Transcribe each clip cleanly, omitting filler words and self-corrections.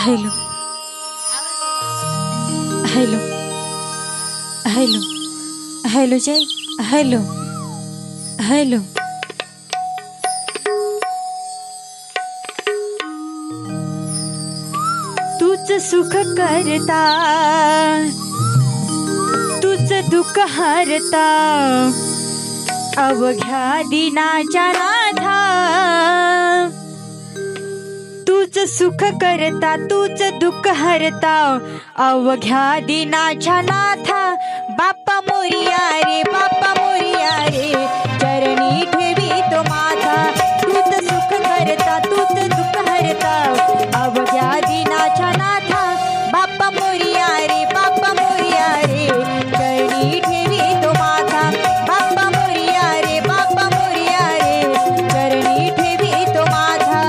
hello hello hello hello जय hello hello तूच सुख करता तूच दुःख हरता अवघ्या दिनाच्या नाथा तूच सुख करता तूच दुःख हरता अवघ्या दिनाच्या नाथा बाप्पा मोरिया रे बाप्पा मोरिया रे चरणी ठेवी तो माथा तूच सुख करता तूच दुःख हरता अवघ्या दिनाच्या नाथा बाप्पा मोरिया रे बाप्पा मोरिया रे चरणी ठेवी तो माथा बाप्पा मोरिया रे बाप्पा मोरिया रे चरणी ठेवी तो माथा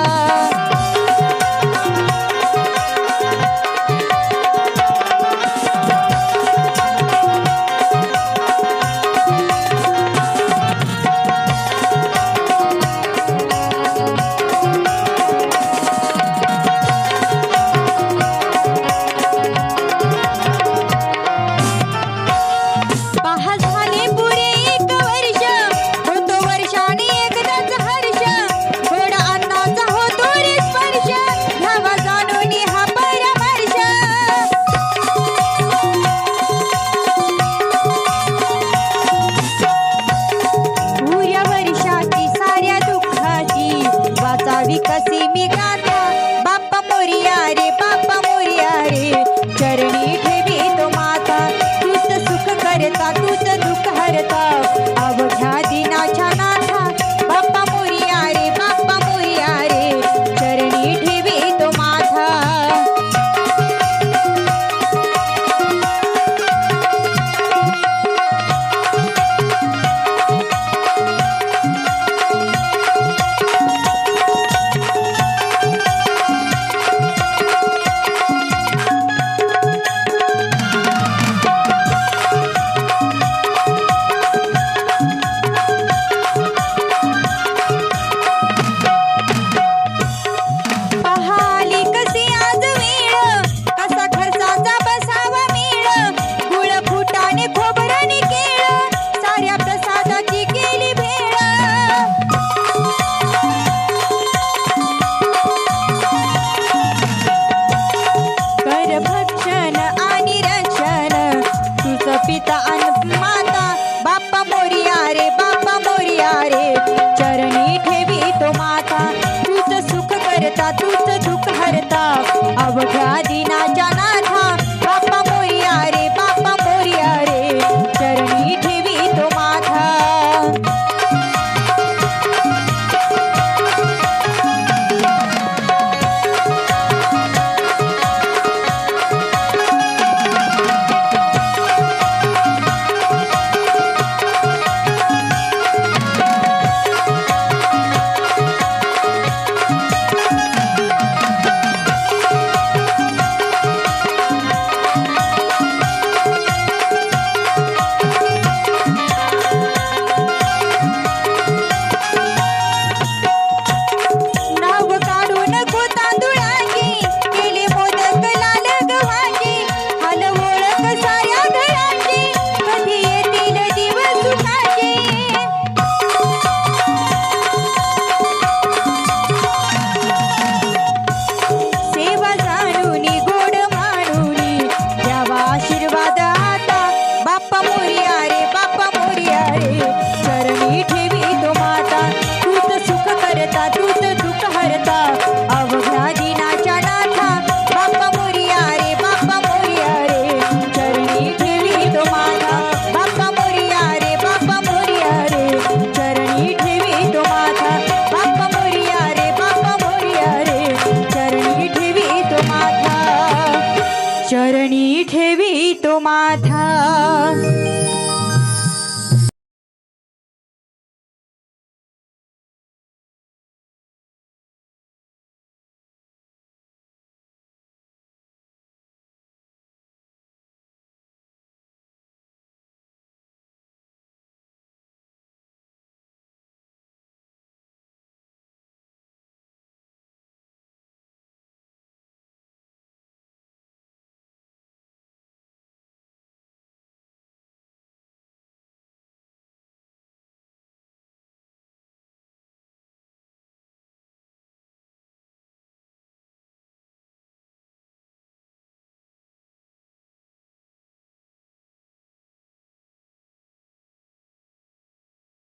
कसी मी गाथा बाप्पा मोरिया रे बाप्पा मोरिया रे चरणी ठेवी तो माथा तूच सुख करता तूच दुःख हरता अवघ्या दिनाच्या नाथा बाप्पा मोरिया रे बाप्पा मोरिया रे चरणी ठेवी तो माथा पिता अन माता बाप्पा मोरिया रे बाप्पा मोरिया रे चरणी ठेवी तो माथा तूच सुख करता तूच दुःख हरता अवघ्या दिनाच्या नाथा बाप्पा मोरिया रे बाप्पा मोरिया रे चरणी ठेवी तो माथा चरणी ठेवी तो माथा